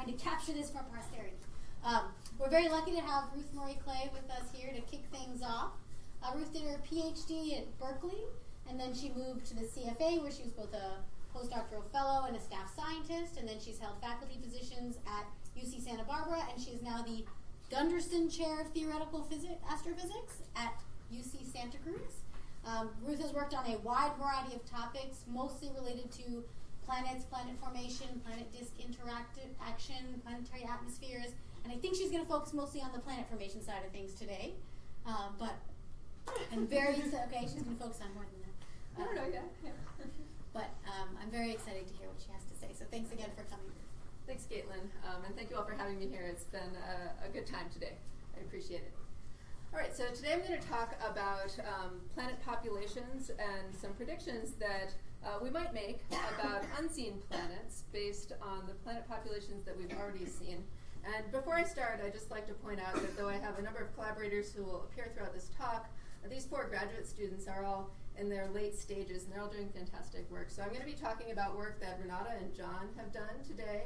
trying to capture this for posterity. We're very lucky to have Ruth Marie Clay with us here to kick things off. Ruth did her PhD at Berkeley, and then she moved to the CFA, where she was both a postdoctoral fellow and a staff scientist, and then she's held faculty positions at UC Santa Barbara, and she is now the Gunderson Chair of Theoretical Astrophysics at UC Santa Cruz. Ruth has worked on a wide variety of topics, mostly related to planets, planet formation, planet disk interaction, planetary atmospheres, and I think she's going to focus mostly on the planet formation side of things today. But I'm very excited. Okay, she's going to focus on more than that. I don't know yet. But I'm very excited to hear what she has to say. So thanks again for coming. Thanks, Caitlin, and thank you all for having me here. It's been a good time today. I appreciate it. All right, so today I'm going to talk about planet populations and some predictions that we might make about unseen planets based on the planet populations that we've already seen. And before I start, I'd just like to point out that though I have a number of collaborators who will appear throughout this talk, these 4 graduate students are all in their late stages, and they're all doing fantastic work. So I'm going to be talking about work that Renata and John have done today.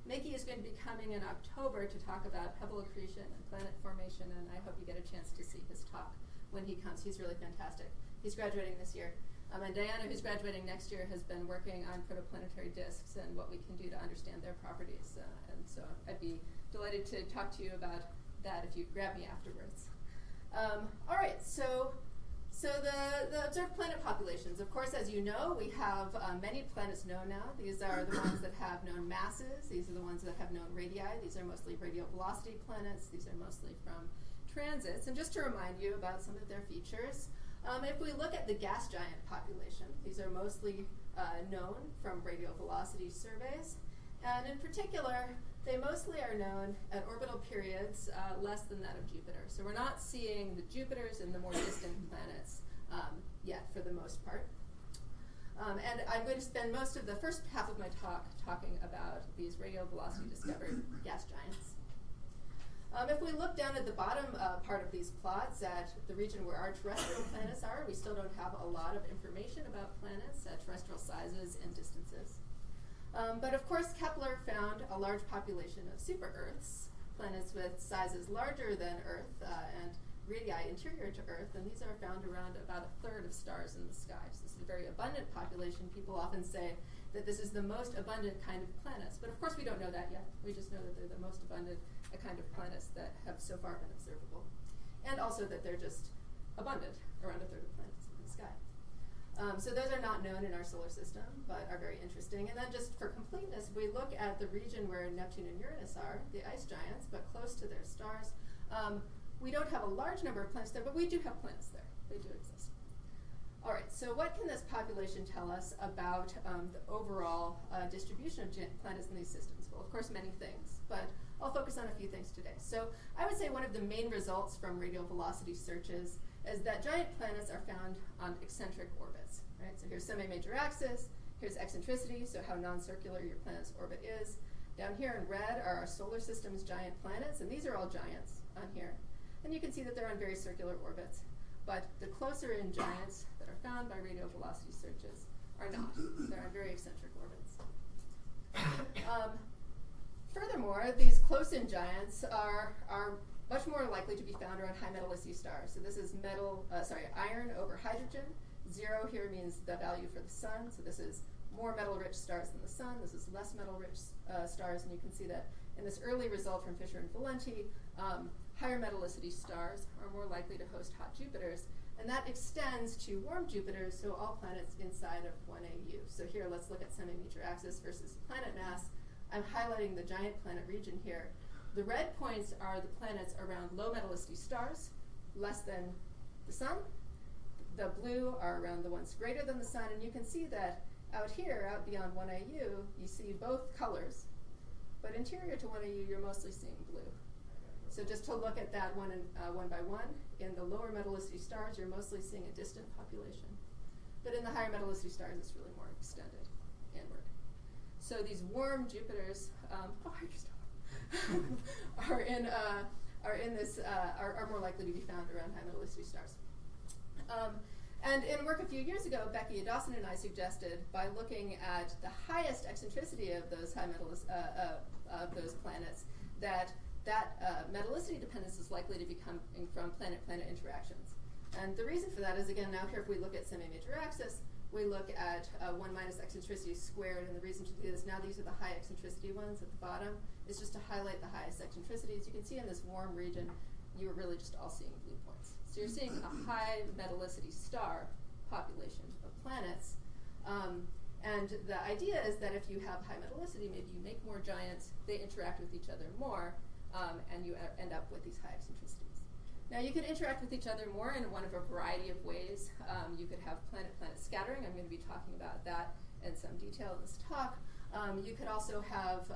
Mickey is going to be coming in October to talk about pebble accretion and planet formation, and I hope you get a chance to see his talk when he comes. He's really fantastic. He's graduating this year. And Diana, who's graduating next year, has been working on protoplanetary disks and what we can do to understand their properties. And so I'd be delighted to talk to you about that if you grab me afterwards. All right, so the observed planet populations. Of course, as you know, we have many planets known now. These are the ones that have known masses. These are the ones that have known radii. These are mostly radial velocity planets. These are mostly from transits. And just to remind you about some of their features, if we look at the gas giant population, these are mostly known from radial velocity surveys. And in particular, they mostly are known at orbital periods less than that of Jupiter. So we're not seeing the Jupiters and the more distant planets yet, for the most part. And I'm going to spend most of the first half of my talk talking about these radial velocity discovered gas giants. If we look down at the bottom part of these plots at the region where our terrestrial planets are, we still don't have a lot of information about planets at terrestrial sizes and distances. But of course, Kepler found a large population of super-Earths, planets with sizes larger than Earth and radii interior to Earth, and these are found around about 1/3 of stars in the sky. So this is a very abundant population. People often say that this is the most abundant kind of planets, but of course we don't know that yet. We just know that they're the most abundant kind of planets that have so far been observable, and also that they're just abundant around 1/3 of planets in the sky. So those are not known in our solar system, but are very interesting. And then just for completeness, we look at the region where Neptune and Uranus are, the ice giants, but close to their stars. We don't have a large number of planets there, but we do have planets there. They do exist. All right, so what can this population tell us about the overall distribution of planets in these systems? Well, of course, many things, but I'll focus on a few things today. So I would say one of the main results from radial velocity searches is that giant planets are found on eccentric orbits. Right? So here's semi-major axis, here's eccentricity, so how non-circular your planet's orbit is. Down here in red are our solar system's giant planets, and these are all giants on here. And you can see that they're on very circular orbits. But the closer in giants that are found by radial velocity searches are not. They're on very eccentric orbits. Furthermore, these close-in giants are much more likely to be found around high metallicity stars. So this is iron over hydrogen. 0 here means the value for the sun. So this is more metal-rich stars than the sun. This is less metal-rich stars. And you can see that in this early result from Fisher and Valenti, higher metallicity stars are more likely to host hot Jupiters. And that extends to warm Jupiters, so all planets inside of 1AU. So here, let's look at semi-major axis versus planet mass. I'm highlighting the giant planet region here. The red points are the planets around low metallicity stars, less than the sun. The blue are around the ones greater than the sun, and you can see that out here, out beyond 1AU, you see both colors, but interior to 1AU, you're mostly seeing blue. So just to look at that one by one, in the lower metallicity stars, you're mostly seeing a distant population. But in the higher metallicity stars, it's really more extended inward. So these warm Jupiters, are more likely to be found around high metallicity stars. And in work a few years ago, Becky Dawson and I suggested, by looking at the highest eccentricity of those that metallicity dependence is likely to be coming from planet-planet interactions. And the reason for that is, again, now here if we look at semi-major axis, we look at 1 minus eccentricity squared, and the reason to do this, now these are the high eccentricity ones at the bottom, is just to highlight the highest eccentricities. You can see in this warm region, you're really just all seeing blue points. So you're seeing a high metallicity star population of planets. And the idea is that if you have high metallicity, maybe you make more giants, they interact with each other more, and you end up with these high eccentricities. Now you could interact with each other more in one of a variety of ways. You could have planet-planet scattering. I'm going to be talking about that in some detail in this talk. You could also have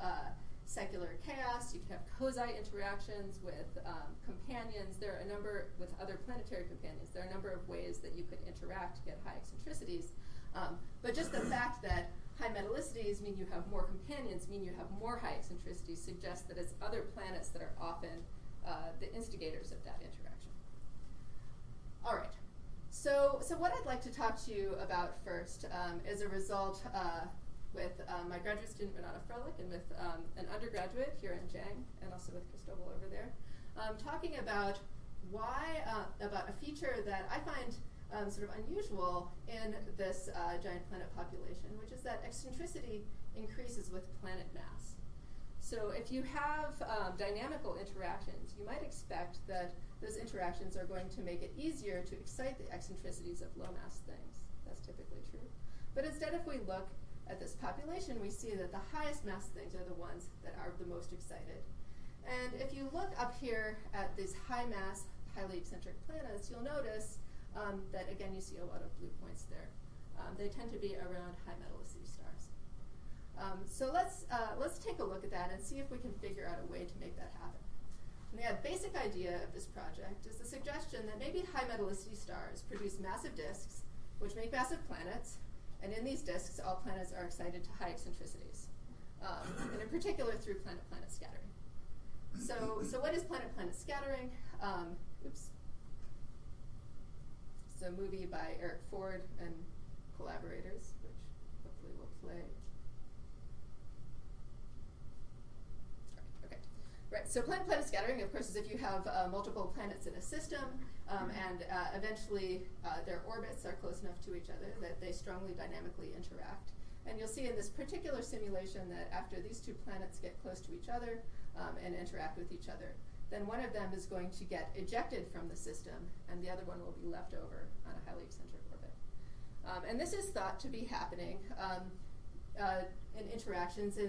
secular chaos. You could have cosi interactions with companions. There are a number with other planetary companions. There are a number of ways that you could interact to get high eccentricities. But just the fact that high metallicities mean you have more companions, mean you have more high eccentricities, suggests that it's other planets that are often the instigators of that interaction. All right. So what I'd like to talk to you about first is a result with my graduate student Renata Froelich and with an undergraduate here in Jang, and also with Cristobal over there, talking about why about a feature that I find sort of unusual in this giant planet population, which is that eccentricity increases with planet mass. So if you have dynamical interactions, you might expect that those interactions are going to make it easier to excite the eccentricities of low mass things. That's typically true. But instead, if we look at this population, we see that the highest mass things are the ones that are the most excited. And if you look up here at these high mass, highly eccentric planets, you'll notice that, again, you see a lot of blue points there. They tend to be around high metallicity stars. So let's take a look at that and see if we can figure out a way to make that happen. And the basic idea of this project is the suggestion that maybe high metallicity stars produce massive disks, which make massive planets, and in these disks, all planets are excited to high eccentricities, and in particular through planet-planet scattering. So what is planet-planet scattering? It's a movie by Eric Ford and collaborators, which hopefully will play. Right, so planet-planet scattering, of course, is if you have multiple planets in a system, and eventually their orbits are close enough to each other that they strongly dynamically interact. And you'll see in this particular simulation that after these two planets get close to each other and interact with each other, then one of them is going to get ejected from the system, and the other one will be left over on a highly eccentric orbit. And this is thought to be happening in interactions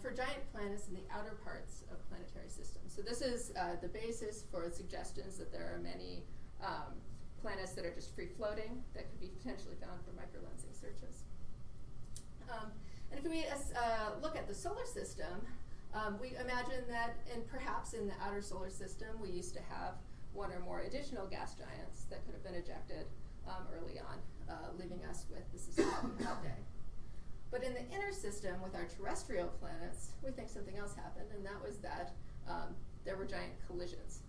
for giant planets in the outer parts of planetary systems. So this is the basis for suggestions that there are many planets that are just free-floating that could be potentially found for microlensing searches. And if we look at the solar system, we imagine that perhaps in the outer solar system we used to have one or more additional gas giants that could have been ejected early on, leaving us with the system that we have today. But in the inner system with our terrestrial planets, we think something else happened, and that was that there were giant collisions.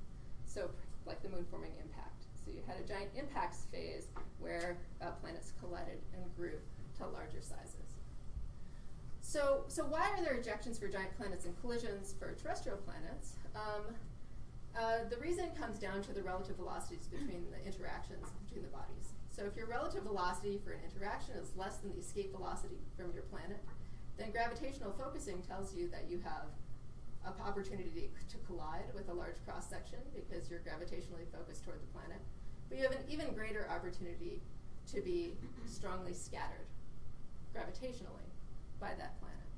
So like the moon forming impact. So you had a giant impacts phase where planets collided and grew to larger sizes. So why are there ejections for giant planets and collisions for terrestrial planets? The reason comes down to the relative velocities between the interactions between the bodies. So if your relative velocity for an interaction is less than the escape velocity from your planet, then gravitational focusing tells you that you have an opportunity to collide with a large cross-section because you're gravitationally focused toward the planet. But you have an even greater opportunity to be strongly scattered gravitationally by that planet.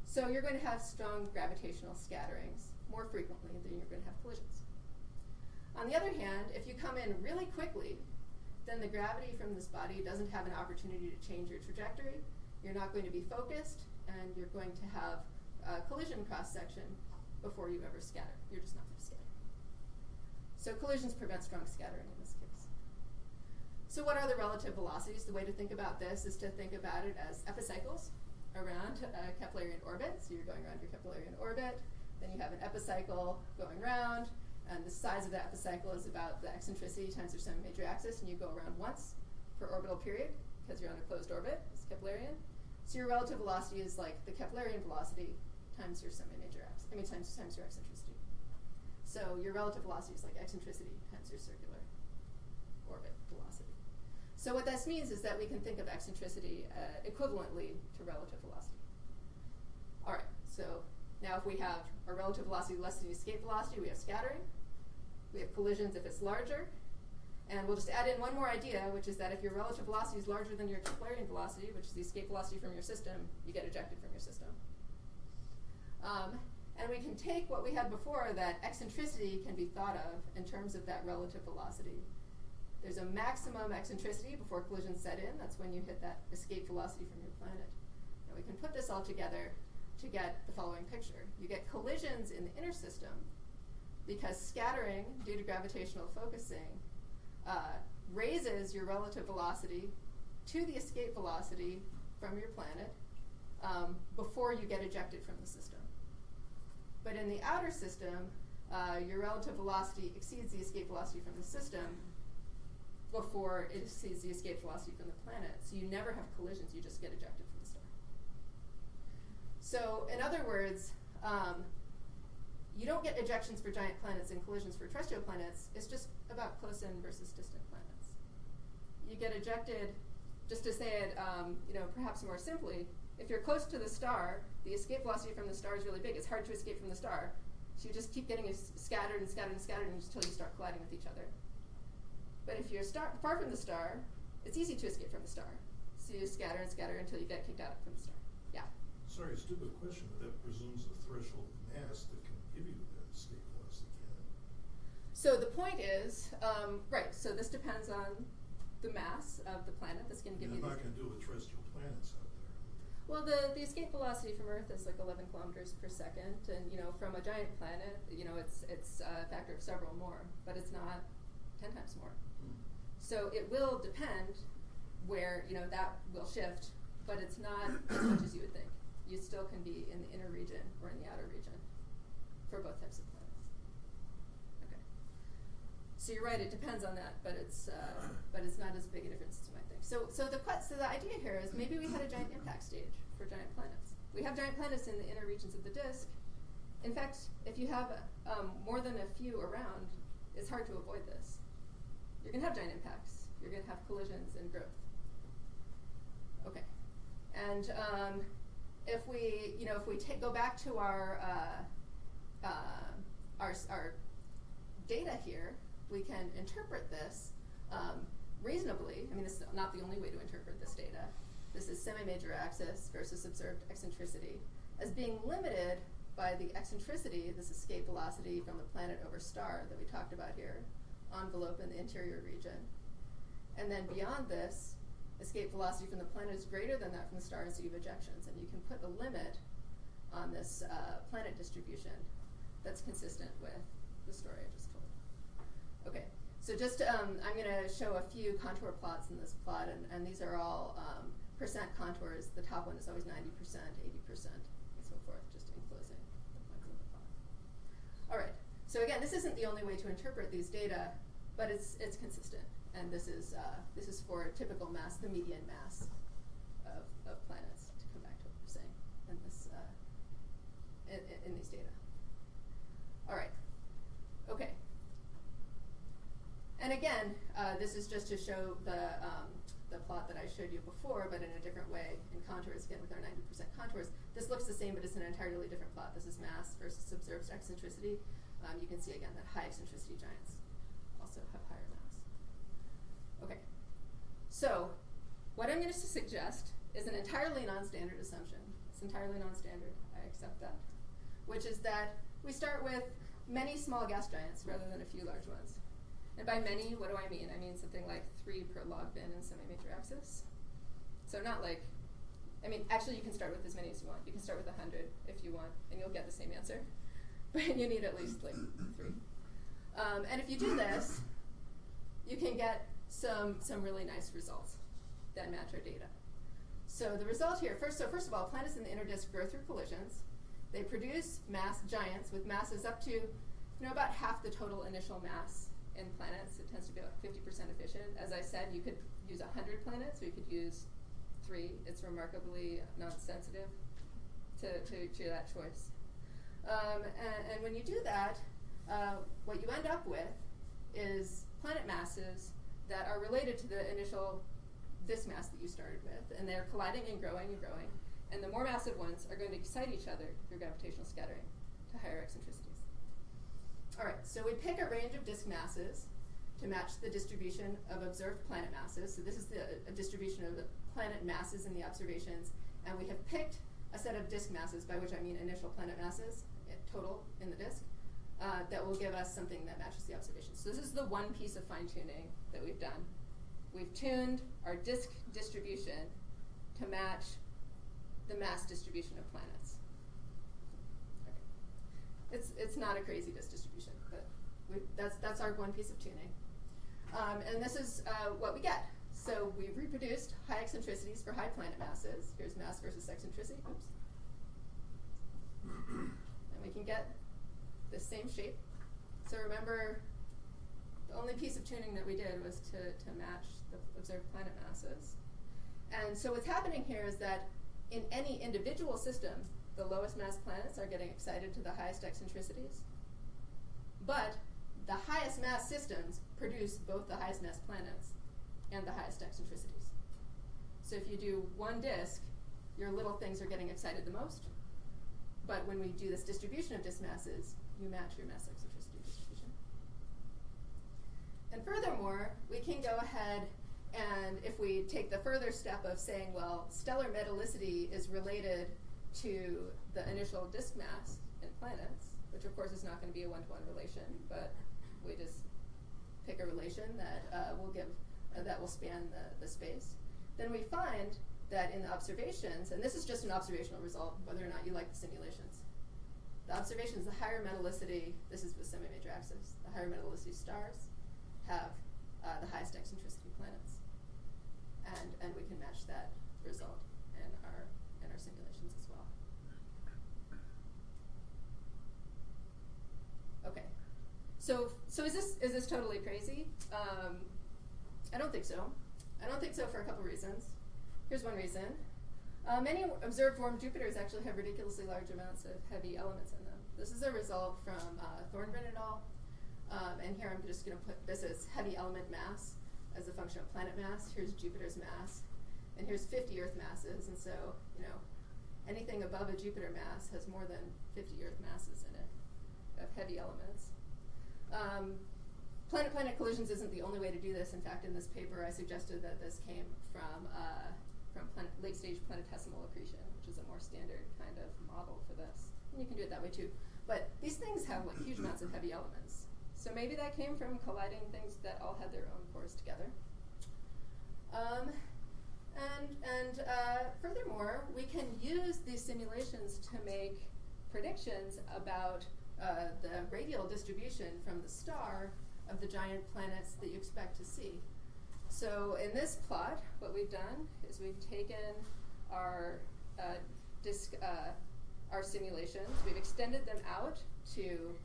So you're going to have strong gravitational scatterings more frequently than you're going to have collisions. On the other hand, if you come in really quickly, then the gravity from this body doesn't have an opportunity to change your trajectory. You're not going to be focused, and you're going to have a collision cross-section before you ever scatter. You're just not going to scatter. So collisions prevent strong scattering in this case. So what are the relative velocities? The way to think about this is to think about it as epicycles around a Keplerian orbit. So you're going around your Keplerian orbit, then you have an epicycle going around, and the size of the epicycle is about the eccentricity times your semi-major axis, and you go around once per orbital period because you're on a closed orbit. It's Keplerian. So your relative velocity is like the Keplerian velocity times your semi-major axis, times your eccentricity. So your relative velocity is like eccentricity times your circular orbit velocity. So what this means is that we can think of eccentricity equivalently to relative velocity. All right, so now if we have a relative velocity less than the escape velocity, we have scattering. We have collisions if it's larger. And we'll just add in one more idea, which is that if your relative velocity is larger than your Extrapolating velocity, which is the escape velocity from your system, you get ejected from your system. And we can take what we had before, that eccentricity can be thought of in terms of that relative velocity. There's a maximum eccentricity before collisions set in. That's when you hit that escape velocity from your planet. And we can put this all together to get the following picture. You get collisions in the inner system because scattering, due to gravitational focusing, raises your relative velocity to the escape velocity from your planet before you get ejected from the system. But in the outer system, your relative velocity exceeds the escape velocity from the system before it exceeds the escape velocity from the planet. So you never have collisions, you just get ejected from the star. So in other words, you don't get ejections for giant planets and collisions for terrestrial planets. It's just about close-in versus distant planets. You get ejected, just to say it perhaps more simply, if you're close to the star, the escape velocity from the star is really big. It's hard to escape from the star. So you just keep getting scattered and scattered and scattered until you start colliding with each other. But if you're far from the star, it's easy to escape from the star. So you scatter and scatter until you get kicked out from the star. Yeah? Sorry, stupid question, but that presumes a threshold mass that can give you that escape velocity, can it? So the point is, right, so this depends on the mass of the planet. That's going to give you. I'm not going to do it with terrestrial planets out there. Well, the escape velocity from Earth is like 11 kilometers per second, and from a giant planet, it's a factor of several more, but it's not 10 times more. So it will depend where that will shift, but it's not as much as you would think. You still can be in the inner region or in the outer region for both types of planets. Okay. So you're right, it depends on that, but it's not as big a difference as you might think. So the idea here is maybe we had a giant impact stage for giant planets. We have giant planets in the inner regions of the disk. In fact, if you have more than a few around, it's hard to avoid this. You're going to have giant impacts. You're going to have collisions and growth. Okay. And if we go back to our data here, we can interpret this reasonably. I mean, this is not the only way to interpret this data. This is semi-major axis versus observed eccentricity as being limited by the eccentricity, this escape velocity from the planet over star that we talked about here, envelope in the interior region. And then beyond this, escape velocity from the planet is greater than that from the star, and so you have ejections. And you can put a limit on this planet distribution that's consistent with the story I just told. Okay, so just I'm going to show a few contour plots in this plot, and these are all percent contours. The top one is always 90%, 80%, and so forth, just enclosing the points of the plot. All right, so again, this isn't the only way to interpret these data, but it's consistent. And this is for typical mass, the median mass of planets, to come back to what we're saying in this in these data. All right. Okay. And again, this is just to show the plot that I showed you before, but in a different way, in contours, again with our 90% contours. This looks the same, but it's an entirely different plot. This is mass versus observed eccentricity. You can see again that high eccentricity giants also have higher mass. Okay, so what I'm going to suggest is an entirely non-standard assumption. It's entirely non-standard, I accept that, which is that we start with many small gas giants rather than a few large ones. And by many, what do I mean? I mean something like 3 per log bin in semi-major axis. So not like, actually you can start with as many as you want. You can start with 100 if you want, and you'll get the same answer. But you need at least like 3. And if you do this, you can get some really nice results that match our data. So the result here, first of all, planets in the inner disk grow through collisions. They produce mass giants with masses up to about half the total initial mass in planets. It tends to be about 50% efficient. As I said, you could use 100 planets, or you could use 3. It's remarkably non-sensitive to that choice. And when you do that, what you end up with is planet masses that are related to the initial disk mass that you started with, and they're colliding and growing and growing. And the more massive ones are going to excite each other through gravitational scattering to higher eccentricities. All right, so we pick a range of disk masses to match the distribution of observed planet masses. So this is a distribution of the planet masses in the observations, and we have picked a set of disk masses, by which I mean initial planet masses, total in the disk, that will give us something that matches the observations. So this is the one piece of fine-tuning that we've done. We've tuned our disk distribution to match the mass distribution of planets. Okay. It's not a crazy disk distribution, but that's our one piece of tuning. And this is what we get. So we've reproduced high eccentricities for high planet masses. Here's mass versus eccentricity. Oops. And we can get the same shape. So remember, the only piece of tuning that we did was to match the observed planet masses. And so what's happening here is that in any individual system, the lowest mass planets are getting excited to the highest eccentricities. But the highest mass systems produce both the highest mass planets and the highest eccentricities. So if you do one disk, your little things are getting excited the most. But when we do this distribution of disk masses, you match your mass eccentricity distribution. And furthermore, we can go ahead and if we take the further step of saying, well, stellar metallicity is related to the initial disk mass in planets, which of course is not going to be a one-to-one relation, but we just pick a relation that will span the space. Then we find that in the observations, and this is just an observational result, whether or not you like the simulations. The observations, the higher metallicity, this is the semi-major axis, the higher metallicity stars have the highest eccentricity planets. And we can match that result in our simulations as well. Okay. So is this totally crazy? I don't think so. I don't think so for a couple reasons. Here's one reason. Many observed warm Jupiters actually have ridiculously large amounts of heavy elements in them. This is a result from Thornburn et al. And here I'm just going to put this as heavy element mass as a function of planet mass. Here's Jupiter's mass. And here's 50 Earth masses. And so, anything above a Jupiter mass has more than 50 Earth masses in it of heavy elements. Planet-planet collisions isn't the only way to do this. In fact, in this paper, I suggested that this came from late-stage planetesimal accretion, which is a more standard kind of model for this. And you can do it that way too. But these things have huge amounts of heavy elements. So maybe that came from colliding things that all had their own cores together. Furthermore, we can use these simulations to make predictions about the radial distribution from the star of the giant planets that you expect to see. So in this plot, what we've done is we've taken our our simulations, we've extended them out to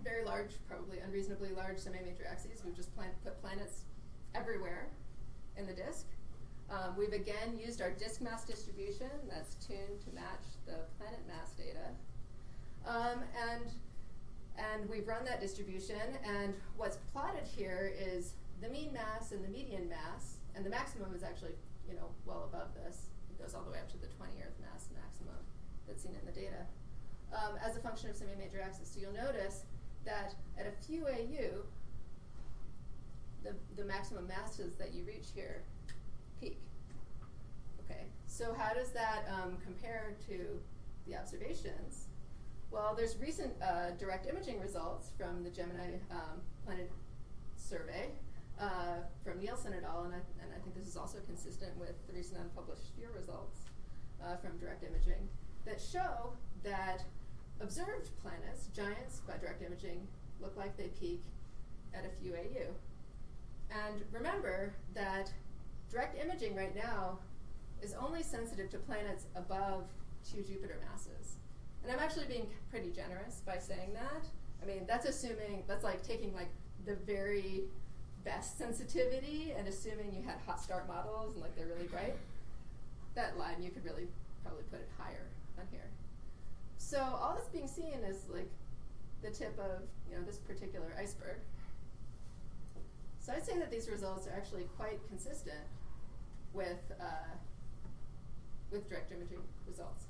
very large, probably unreasonably large semi-major axes. We've just put planets everywhere in the disk. We've again used our disk mass distribution that's tuned to match the planet mass data. And we've run that distribution, and what's plotted here is the mean mass and the median mass, and the maximum is actually well above this. It goes all the way up to the 20 Earth mass maximum that's seen in the data, as a function of semi-major axis. So you'll notice that at a few AU, the maximum masses that you reach here peak. Okay, so how does that compare to the observations? Well, there's recent direct imaging results from the Gemini Planet Survey from Nielsen et al., and I think this is also consistent with the recent unpublished sphere results from direct imaging that show that observed planets, giants, by direct imaging, look like they peak at a few AU. And remember that direct imaging right now is only sensitive to planets above 2 Jupiter masses. And I'm actually being pretty generous by saying that. I mean, that's taking the very best sensitivity and assuming you had hot start models and they're really bright. That line you could really probably put it higher on here. So all that's being seen is like the tip of this particular iceberg. So I'd say that these results are actually quite consistent with direct imaging results.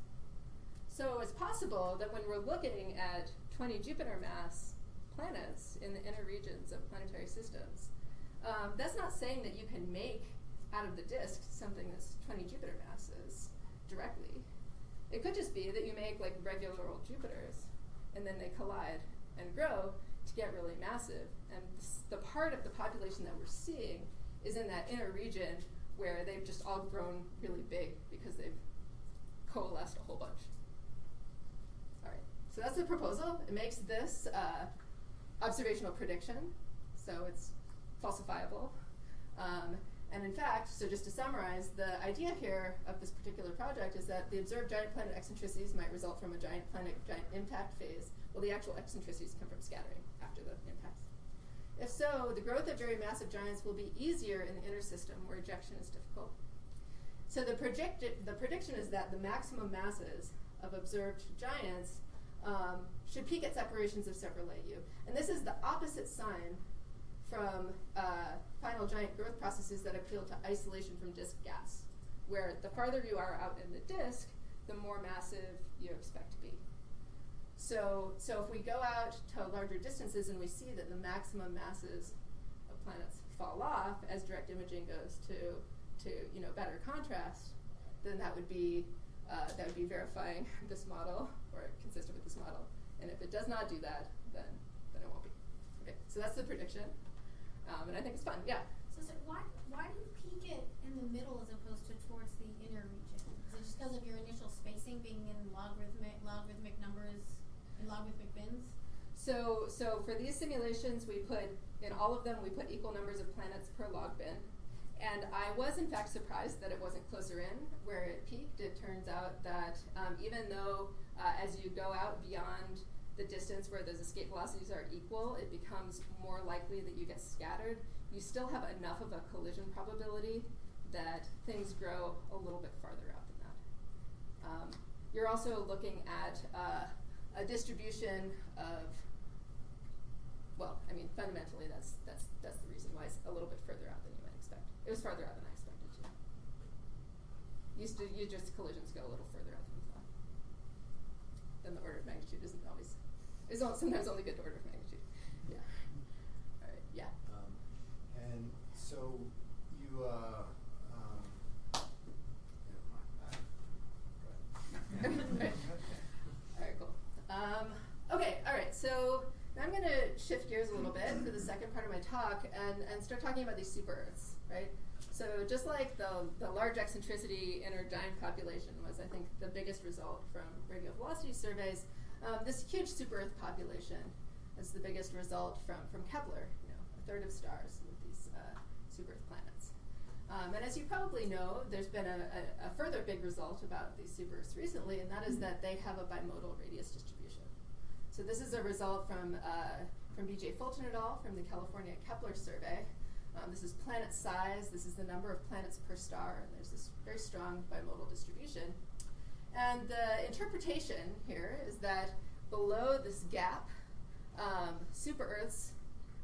So it's possible that when we're looking at 20 Jupiter mass planets in the inner regions of planetary systems, that's not saying that you can make out of the disk something that's 20 Jupiter masses directly. It could just be that you make like regular old Jupiters, and then they collide and grow to get really massive. And the part of the population that we're seeing is in that inner region where they've just all grown really big because they've coalesced a whole bunch. All right, so that's the proposal. It makes this observational prediction, so it's falsifiable. And in fact, so just to summarize, the idea here of this particular project is that the observed giant planet eccentricities might result from a giant planet giant impact phase, while the actual eccentricities come from scattering after the impacts. If so, the growth of very massive giants will be easier in the inner system where ejection is difficult. So the prediction is that the maximum masses of observed giants should peak at separations of several AU. And this is the opposite sign from final giant growth processes that appeal to isolation from disk gas, where the farther you are out in the disk, the more massive you expect to be. So if we go out to larger distances and we see that the maximum masses of planets fall off as direct imaging goes to better contrast, then that would be verifying this model or consistent with this model. And if it does not do that, then it won't be. Okay, so that's the prediction. And I think it's fun, yeah. So why do you peak it in the middle as opposed to towards the inner region? Is it just because of your initial spacing being in logarithmic numbers, in logarithmic bins? So for these simulations, in all of them, we put equal numbers of planets per log bin. And I was, in fact, surprised that it wasn't closer in where it peaked. It turns out that even though as you go out beyond the distance where those escape velocities are equal, it becomes more likely that you get scattered. You still have enough of a collision probability that things grow a little bit farther out than that. You're also looking at a distribution of, fundamentally that's the reason why it's a little bit further out than you might expect. It was farther out than I expected too. Collisions go a little further out than you thought. Then the order of magnitude is sometimes only good to order of magnitude. Yeah. All right. Yeah. And so you never mind. All right. Cool. Okay. All right. So now I'm going to shift gears a little bit for the second part of my talk and start talking about these super Earths, right? So just like the large eccentricity inner giant population was, I think, the biggest result from radial velocity surveys, this huge super Earth population is the biggest result from Kepler, a third of stars with these super Earth planets. And as you probably know, there's been a further big result about these super Earths recently, and that is that they have a bimodal radius distribution. So this is a result from B.J. Fulton et al. From the California Kepler survey. This is planet size, this is the number of planets per star, and there's this very strong bimodal distribution. And the interpretation here is that below this gap, super Earths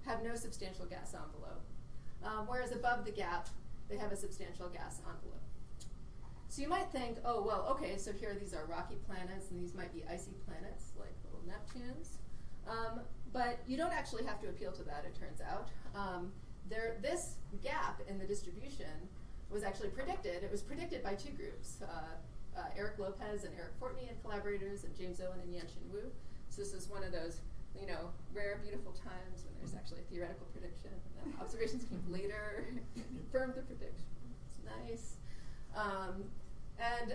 have no substantial gas envelope, whereas above the gap, they have a substantial gas envelope. So you might think, oh, well, okay, so here these are rocky planets, and these might be icy planets, like little Neptunes. But you don't actually have to appeal to that, it turns out. This gap in the distribution was actually predicted. It was predicted by two groups, Eric Lopez and Eric Fortney and collaborators, and James Owen and Yanshin Wu. So this is one of those, rare, beautiful times when there's actually a theoretical prediction, and then observations came later, confirmed the prediction. It's nice. And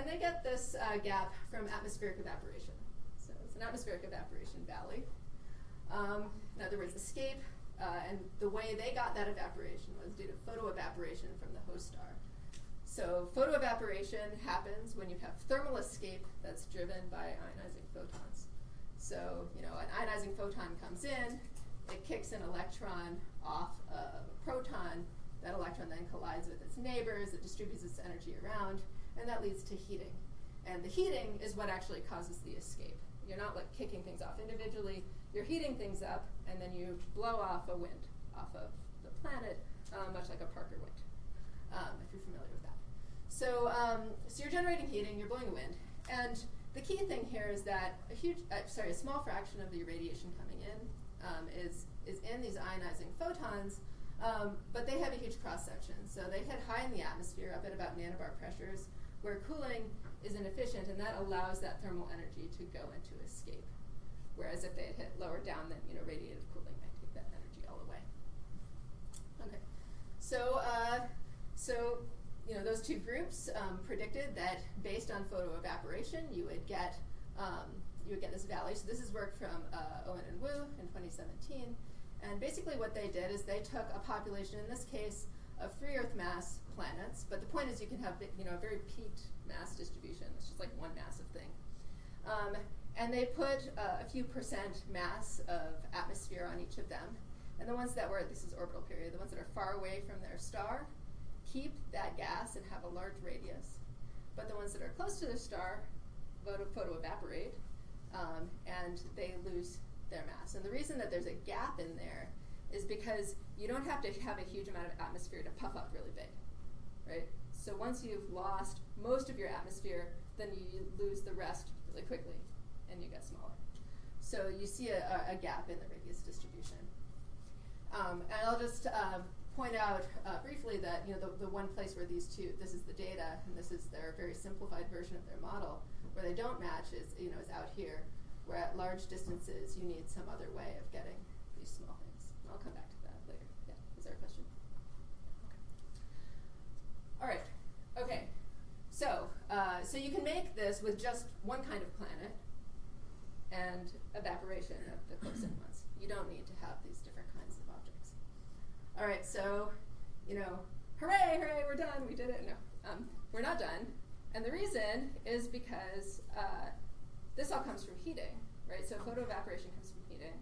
they get this gap from atmospheric evaporation. So it's an atmospheric evaporation valley. In other words, escape. And the way they got that evaporation was due to photoevaporation from the host star. So photoevaporation happens when you have thermal escape that's driven by ionizing photons. So, an ionizing photon comes in, it kicks an electron off of a proton. That electron then collides with its neighbors, it distributes its energy around, and that leads to heating. And the heating is what actually causes the escape. You're not like kicking things off individually. You're heating things up, and then you blow off a wind off of the planet, much like a Parker wind, if you're familiar with that. So, so you're generating heating, you're blowing a wind, and the key thing here is that a small fraction of the radiation coming in is in these ionizing photons, but they have a huge cross section. So they hit high in the atmosphere, up at about nanobar pressures, where cooling is inefficient, and that allows that thermal energy to go into escape. Whereas if they had hit lower down, then radiative cooling might take that energy all away. Okay, so those two groups predicted that based on photoevaporation, you would get this valley. So this is work from Owen and Wu in 2017, and basically what they did is they took a population, in this case, of 3 Earth mass planets. But the point is, you can have a very peaked mass distribution. It's just like one massive thing. And they put a few percent mass of atmosphere on each of them. And the ones that were, this is orbital period, the ones that are far away from their star keep that gas and have a large radius. But the ones that are close to the star photoevaporate, and they lose their mass. And the reason that there's a gap in there is because you don't have to have a huge amount of atmosphere to puff up really big, right? So once you've lost most of your atmosphere, then you lose the rest really quickly, and you get smaller. So you see a gap in the radius distribution. And I'll just point out briefly that the one place where these two, this is the data, and this is their very simplified version of their model, where they don't match is out here, where at large distances you need some other way of getting these small things. I'll come back to that later. Yeah, is there a question? Okay. All right. Okay. So you can make this with just one kind of planet and evaporation of the close-in ones. You don't need to have these different kinds of objects. All right. So, hooray, hooray, we're done. We did it. No, we're not done. And the reason is because this all comes from heating, right? So photoevaporation comes from heating.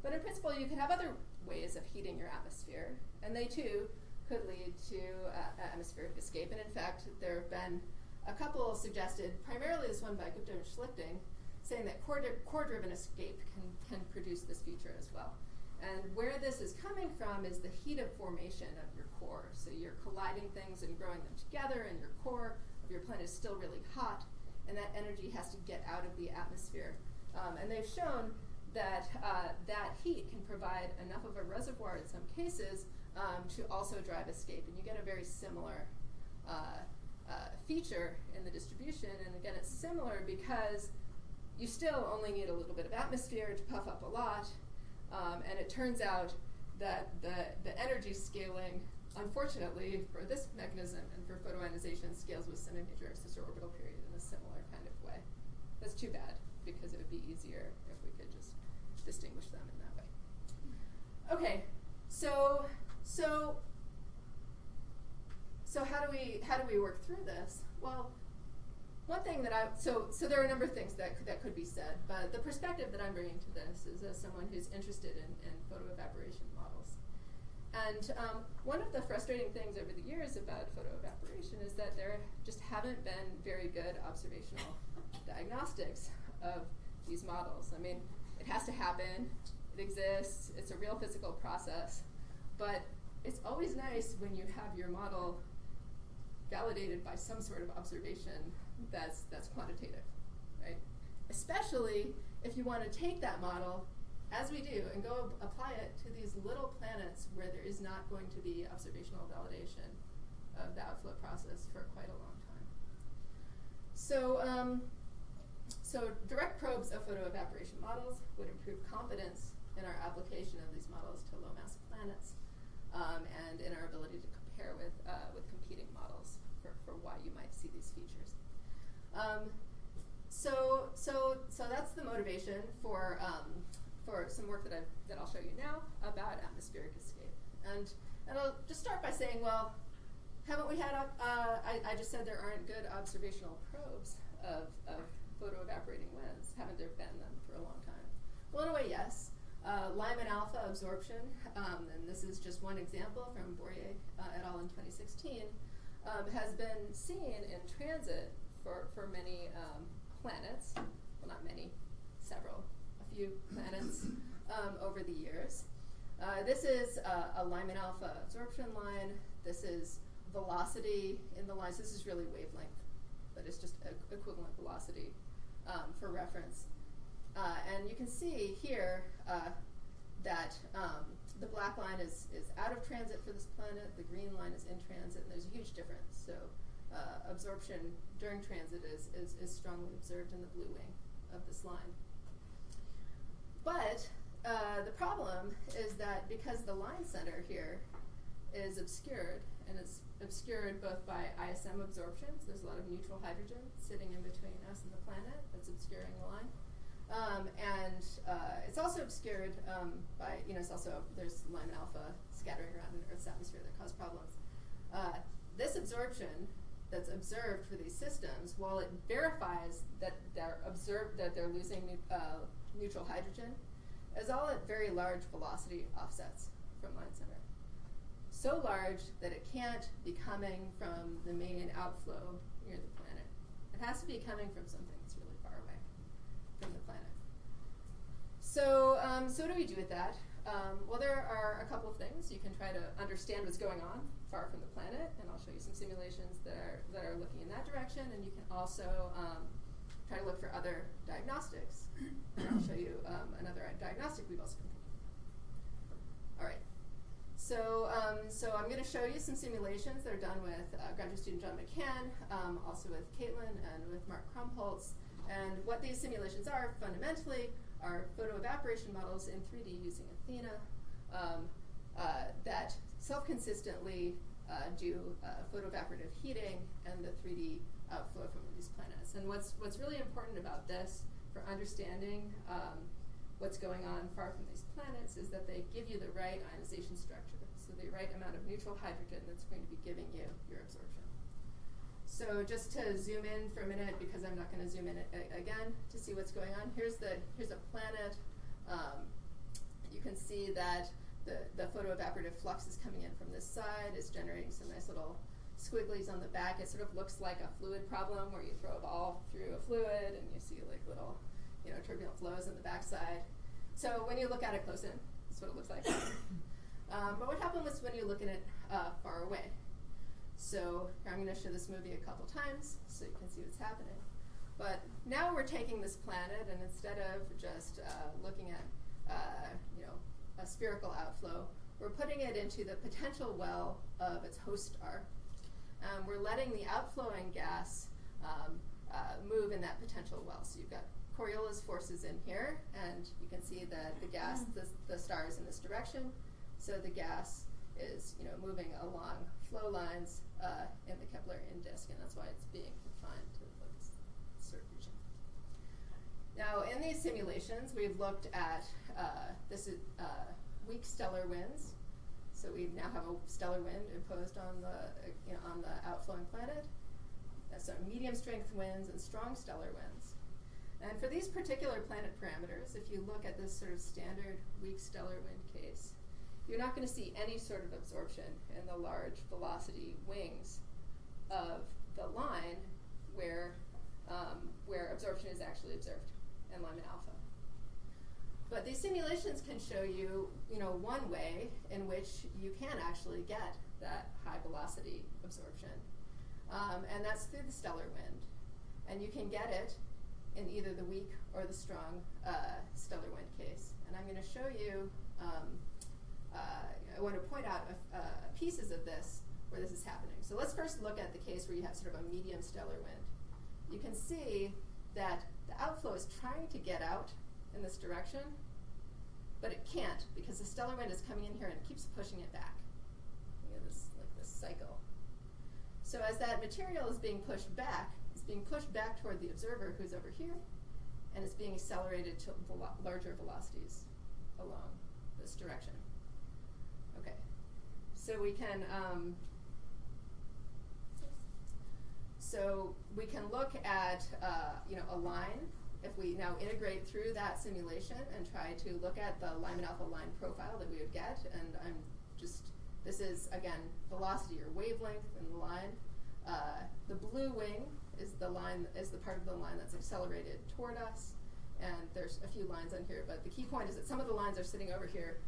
But in principle, you can have other ways of heating your atmosphere, and they too could lead to atmospheric escape. And in fact, there have been a couple suggested, primarily this one by Gupta and Schlichting, saying that core-driven escape can produce this feature as well. And where this is coming from is the heat of formation of your core. So you're colliding things and growing them together, and your core of your planet is still really hot, and that energy has to get out of the atmosphere. And they've shown that that heat can provide enough of a reservoir in some cases to also drive escape. And you get a very similar feature in the distribution. And again, it's similar because you still only need a little bit of atmosphere to puff up a lot. And it turns out that the energy scaling, unfortunately, for this mechanism and for photoionization, scales with semi-major extraorbital period in a similar kind of way. That's too bad, because it would be easier if we could just distinguish them in that way. Okay, so how do we work through this? Well, one thing that so there are a number of things that could be said, but the perspective that I'm bringing to this is as someone who's interested in photoevaporation models. And one of the frustrating things over the years about photoevaporation is that there just haven't been very good observational diagnostics of these models. I mean, it has to happen, it exists, it's a real physical process, but it's always nice when you have your model validated by some sort of observation that's quantitative, right? Especially if you want to take that model, as we do, and go apply it to these little planets where there is not going to be observational validation of the outflow process for quite a long time. So direct probes of photoevaporation models would improve confidence in our application of these models to low-mass planets, and in our ability to compare with competing models for why you might see these features. So that's the motivation for some work that I'll show you now about atmospheric escape. And I'll just start by saying, well, haven't we had, I just said there aren't good observational probes of photoevaporating winds. Haven't there been them for a long time? Well, in a way, yes. Lyman alpha absorption, and this is just one example from Bourrier et al. In 2016, has been seen in transit for many planets. Well, not many, several, a few planets over the years. This is a Lyman alpha absorption line. This is velocity in the lines. This is really wavelength, but it's just equivalent velocity for reference. And you can see here that the black line is out of transit for this planet, the green line is in transit, and there's a huge difference. So absorption during transit is strongly observed in the blue wing of this line. But the problem is that because the line center here is obscured, and it's obscured both by ISM absorption, so there's a lot of neutral hydrogen sitting in between us and the planet that's obscuring the line. And it's also obscured by, there's Lyman alpha scattering around in Earth's atmosphere that cause problems. This absorption that's observed for these systems, while it verifies that they're losing neutral hydrogen, is all at very large velocity offsets from line center. So large that it can't be coming from the main outflow near the planet. It has to be coming from something that's really far away from the planet. So what do we do with that? Well, there are a couple of things. You can try to understand what's going on far from the planet, and I'll show you some simulations that are looking in that direction, and you can also try to look for other diagnostics. And I'll show you another diagnostic we've also completed. All right. So I'm going to show you some simulations that are done with graduate student John McCann, also with Caitlin and with Mark Krumholtz. And what these simulations are fundamentally are photoevaporation models in 3D using Athena that self-consistently do photoevaporative heating and the 3D outflow from these planets. And what's really important about this for understanding what's going on far from these planets is that they give you the right ionization structure, so the right amount of neutral hydrogen that's going to be giving you your absorption. So just to zoom in for a minute, because I'm not going to zoom in again to see what's going on. Here's a planet. You can see that the photoevaporative flux is coming in from this side. It's generating some nice little squigglies on the back. It sort of looks like a fluid problem where you throw a ball through a fluid and you see like little turbulent flows on the backside. So when you look at it close in, that's what it looks like. But what happened was when you look at it far away. So here I'm going to show this movie a couple times so you can see what's happening. But now we're taking this planet, and instead of just looking at a spherical outflow, we're putting it into the potential well of its host star. We're letting the outflowing gas move in that potential well. So you've got Coriolis forces in here, and you can see that the gas, the star is in this direction, so the gas is moving along flow lines in the Keplerian disk, and that's why it's being confined to this certain region. Now, in these simulations, we've looked at weak stellar winds. So we now have a stellar wind imposed on the outflowing planet. So medium strength winds and strong stellar winds. And for these particular planet parameters, if you look at this sort of standard weak stellar wind case, you're not going to see any sort of absorption in the large velocity wings of the line where absorption is actually observed in Lyman alpha. But these simulations can show you, one way in which you can actually get that high velocity absorption, and that's through the stellar wind. And you can get it in either the weak or the strong stellar wind case. And I'm going to show you, I want to point out pieces of this where this is happening. So let's first look at the case where you have sort of a medium stellar wind. You can see that the outflow is trying to get out in this direction, but it can't because the stellar wind is coming in here and it keeps pushing it back. This cycle. So as that material is being pushed back, it's being pushed back toward the observer who's over here, and it's being accelerated to larger velocities along this direction. Okay, so we can look at a line. If we now integrate through that simulation and try to look at the Lyman alpha line profile that we would get, and this is again velocity or wavelength in the line. The blue wing is the part of the line that's accelerated toward us. And there's a few lines on here, but the key point is that some of the lines are sitting over here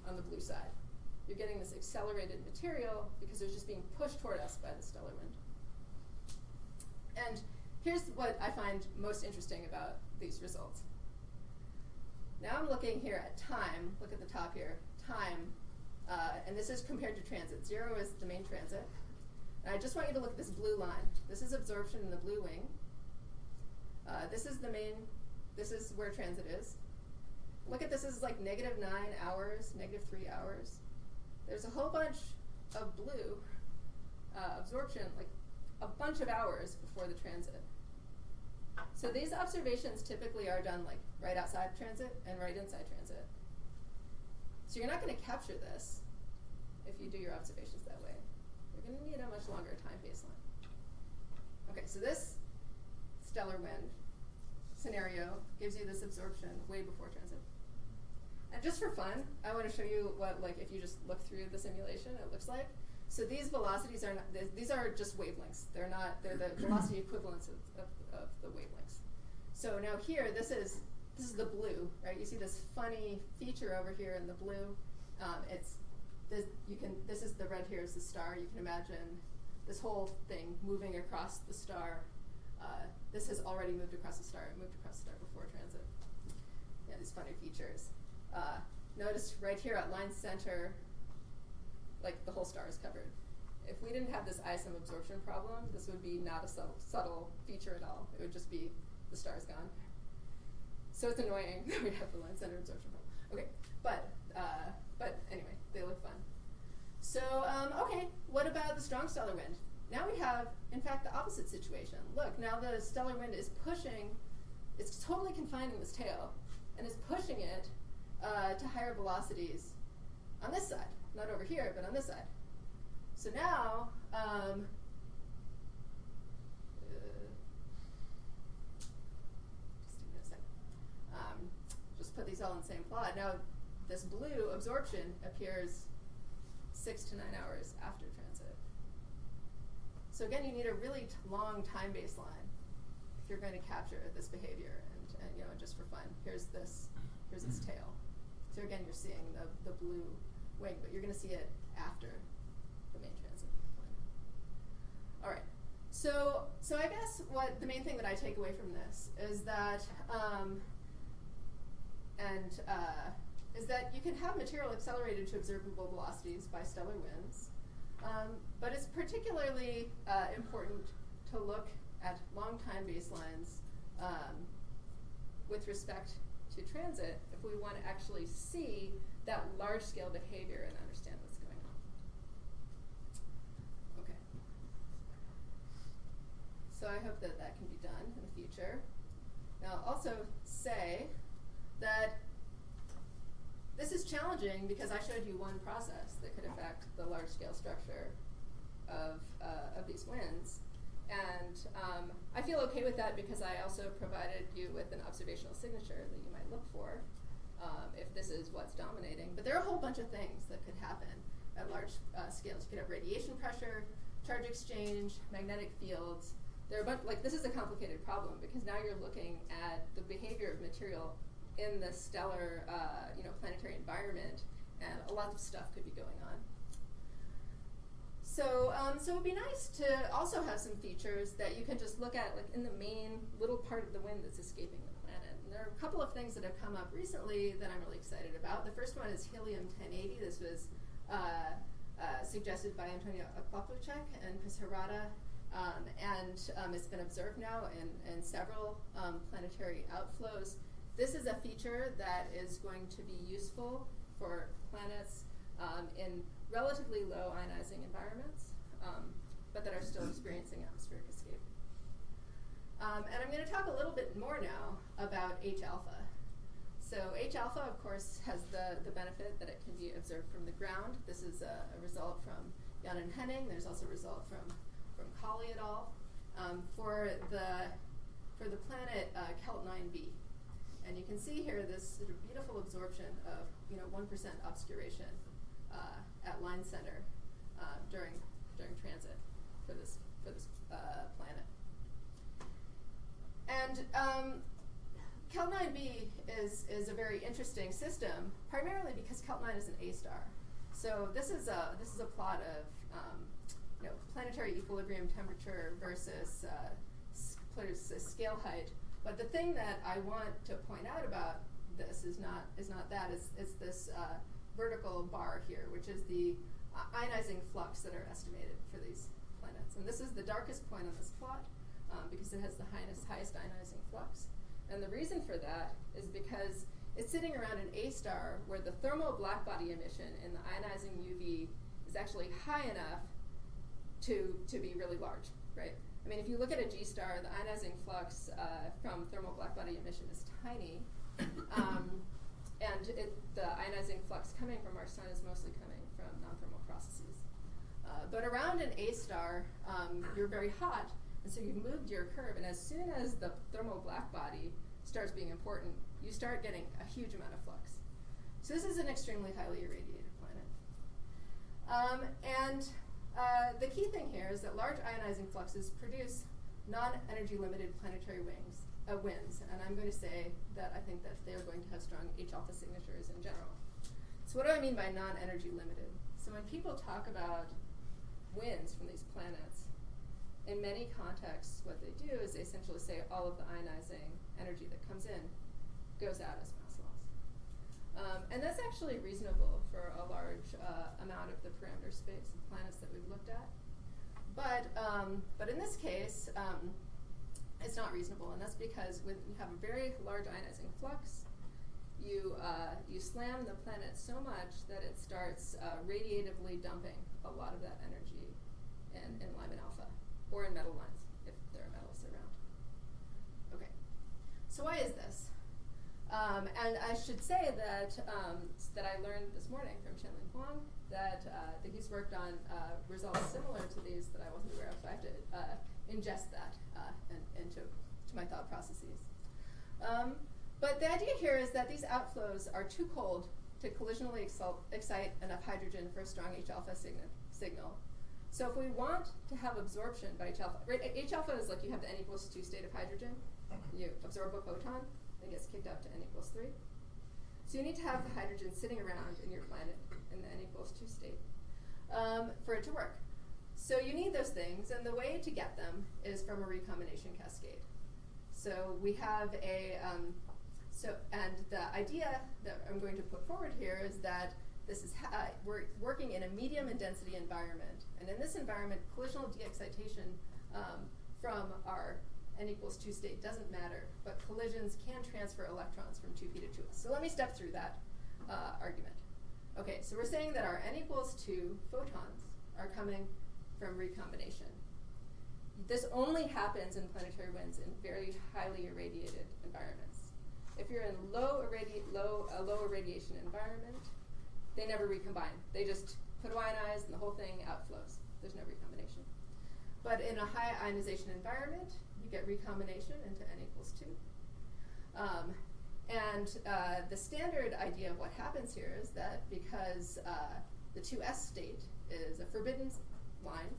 on the blue side. You're getting this accelerated material because it's just being pushed toward us by the stellar wind. And here's what I find most interesting about these results. Now I'm looking here at time. Look at the top here, time. And this is compared to transit. 0 is the main transit. And I just want you to look at this blue line. This is absorption in the blue wing. This is where transit is. Look at this is like -9 hours, -3 hours. There's a whole bunch of blue absorption, like a bunch of hours before the transit. So these observations typically are done like right outside transit and right inside transit. So you're not going to capture this if you do your observations that way. You're going to need a much longer time baseline. Okay, so this stellar wind scenario gives you this absorption way before transit. And just for fun, I want to show you what, like, if you just look through the simulation, it looks like. So these velocities are not, these are just wavelengths. They're the velocity equivalents of the wavelengths. So now here, this is the blue, right? You see this funny feature over here in the blue. This is the red here is the star. You can imagine this whole thing moving across the star. This has already moved across the star. It moved across the star before transit. Yeah, these funny features. Notice right here at line center, like the whole star is covered. If we didn't have this ISM absorption problem, this would be not a subtle feature at all. It would just be the star is gone. So it's annoying that we have the line center absorption problem. Okay, but anyway, they look fun. So, okay, what about the strong stellar wind? Now we have, in fact, the opposite situation. Look, now the stellar wind is pushing, it's totally confining this tail, and is pushing it to higher velocities on this side. Not over here, but on this side. So now, just give me a second. Just put these all in the same plot. Now, this blue absorption appears 6 to 9 hours after transit. So again, you need a really long time baseline if you're going to capture this behavior. And you know, just for fun, here's this tail. So again, you're seeing the blue wing, but you're going to see it after the main transit point. All right. So I guess what the main thing that I take away from this is that is that you can have material accelerated to observable velocities by stellar winds, but it's particularly important to look at long time baselines with respect to transit if we want to actually see that large-scale behavior and understand what's going on. Okay. So I hope that that can be done in the future. Now, I'll also say that this is challenging because I showed you one process that could affect the large-scale structure of these winds. And I feel okay with that because I also provided you with an observational signature that you might look for if this is what's dominating. But there are a whole bunch of things that could happen at large scales. You could have radiation pressure, charge exchange, magnetic fields. There are a bunch, like, this is a complicated problem because now you're looking at the behavior of material in the stellar, planetary environment, and a lot of stuff could be going on. So it would be nice to also have some features that you can just look at, like in the main little part of the wind that's escaping the planet. And there are a couple of things that have come up recently that I'm really excited about. The first one is helium-1080. This was suggested by Antonio Colloquia and Chris Harada, and it's been observed now in several planetary outflows. This is a feature that is going to be useful for planets in relatively low ionizing environments, but that are still experiencing atmospheric escape. And I'm going to talk a little bit more now about H-alpha. So H-alpha, of course, has the benefit that it can be observed from the ground. This is a result from Jan and Henning. There's also a result from Colley et al. For the planet Celt 9b. And you can see here this sort of beautiful absorption of 1% obscuration at line center during transit for this planet. And Celt 9b is a very interesting system, primarily because Celt 9 is an A star. So this is a plot of planetary equilibrium temperature versus scale height. But the thing that I want to point out about this is not that. It's this vertical bar here, which is the ionizing flux that are estimated for these planets. And this is the darkest point on this plot because it has the highest ionizing flux. And the reason for that is because it's sitting around an A star where the thermal blackbody emission in the ionizing UV is actually high enough to be really large, right? I mean, if you look at a G star, the ionizing flux from thermal blackbody emission is tiny, and the ionizing flux coming from our sun is mostly coming from non-thermal processes. But around an A star, you're very hot, and so you've moved your curve, and as soon as the thermal blackbody starts being important, you start getting a huge amount of flux. So this is an extremely highly irradiated planet. The key thing here is that large ionizing fluxes produce non-energy limited planetary winds, and I'm going to say that I think that they are going to have strong H-alpha signatures in general. So what do I mean by non-energy limited? So when people talk about winds from these planets, in many contexts what they do is they essentially say all of the ionizing energy that comes in goes out as mass loss. And that's actually reasonable for a large amount of the parameter space of planets that we've looked at. But in this case, it's not reasonable, and that's because when you have a very large ionizing flux, you slam the planet so much that it starts radiatively dumping a lot of that energy in Lyman alpha, or in metal lines, if there are metals around. Okay, so why is this? And I should say that I learned this morning from Qianling Huang that he's worked on results similar to these that I wasn't aware of, so I have to ingest that into my thought processes. But the idea here is that these outflows are too cold to collisionally excite enough hydrogen for a strong H-alpha signal. So if we want to have absorption by H-alpha, right, H-alpha is like you have the n=2 state of hydrogen. You absorb a photon, it gets kicked up to n=3. So you need to have the hydrogen sitting around in your planet in the n=2 state for it to work. So you need those things, and the way to get them is from a recombination cascade. So we have and the idea that I'm going to put forward here is that this is we're working in a medium in density environment, and in this environment, collisional de-excitation from our n=2 state doesn't matter, but collisions can transfer electrons from 2p to 2s. So let me step through that argument. Okay, so we're saying that our n=2 photons are coming from recombination. This only happens in planetary winds in very highly irradiated environments. If you're in a low irradiation environment, they never recombine. They just photoionize and the whole thing outflows. There's no recombination. But in a high ionization environment, you get recombination into n=2. The standard idea of what happens here is that because the 2s state is a forbidden line,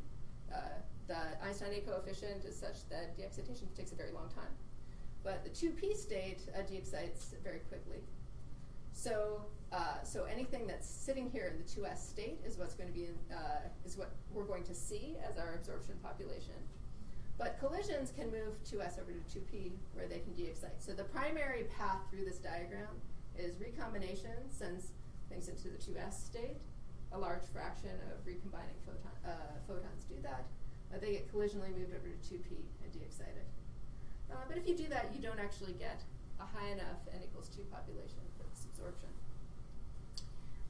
the Einstein coefficient is such that de-excitation takes a very long time. But the 2p state de-excites very quickly. So anything that's sitting here in the 2s state is what's going to be is what we're going to see as our absorption population. But collisions can move 2s over to 2p, where they can de-excite. So the primary path through this diagram is recombination sends things into the 2s state. A large fraction of recombining photons do that. They get collisionally moved over to 2p and de-excited. But if you do that, you don't actually get a high enough n=2 population for this absorption.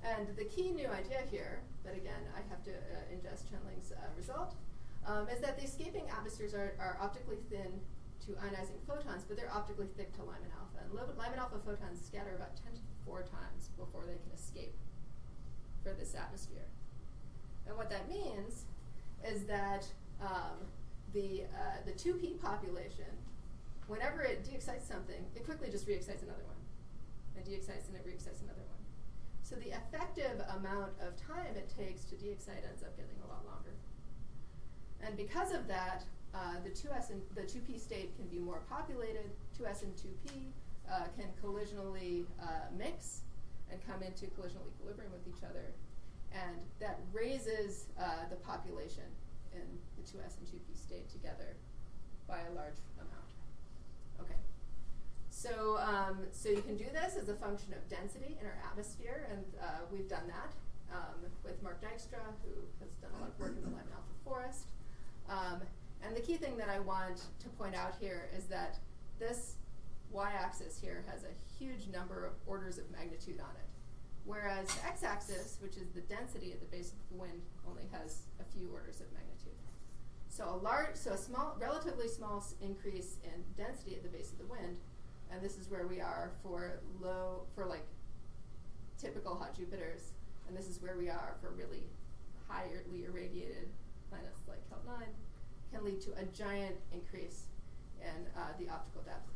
And the key new idea here, that again I have to ingest Qianling's result, is that the escaping atmospheres are optically thin to ionizing photons, but they're optically thick to Lyman alpha. And Lyman alpha photons scatter about 10 to the 4 times before they can escape for this atmosphere. And what that means is that the 2p population, whenever it de-excites something, it quickly just re-excites another one. It de-excites and it re-excites another one. So the effective amount of time it takes to de-excite ends up getting a lot longer. And because of that, the 2p state can be more populated. 2s and 2p can collisionally mix and come into collisional equilibrium with each other. And that raises the population in the 2s and 2p state together by a large amount. Okay. So, so you can do this as a function of density in our atmosphere, and we've done that with Mark Dijkstra, who has done a lot of work in the Lyman alpha forest. And the key thing that I want to point out here is that this y-axis here has a huge number of orders of magnitude on it, whereas the x-axis, which is the density at the base of the wind, only has a few orders of magnitude. So a relatively small increase in density at the base of the wind, and this is where we are for like typical hot Jupiters, and this is where we are for really highly irradiated planets like Celt 9, can lead to a giant increase in the optical depth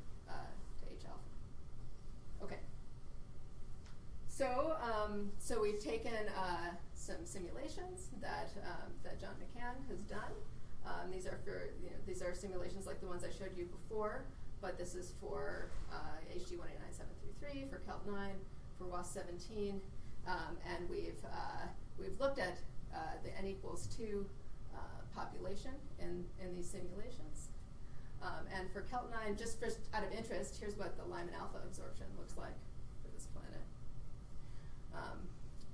to H alpha. Okay. So, so we've taken some simulations that John McCann has done. These are these are simulations like the ones I showed you before, but this is for HG 189733, for Celt 9, for WASP 17, and we've looked at the n equals 2 population in these simulations. And for Celt 9, just out of interest, here's what the Lyman alpha absorption looks like for this planet.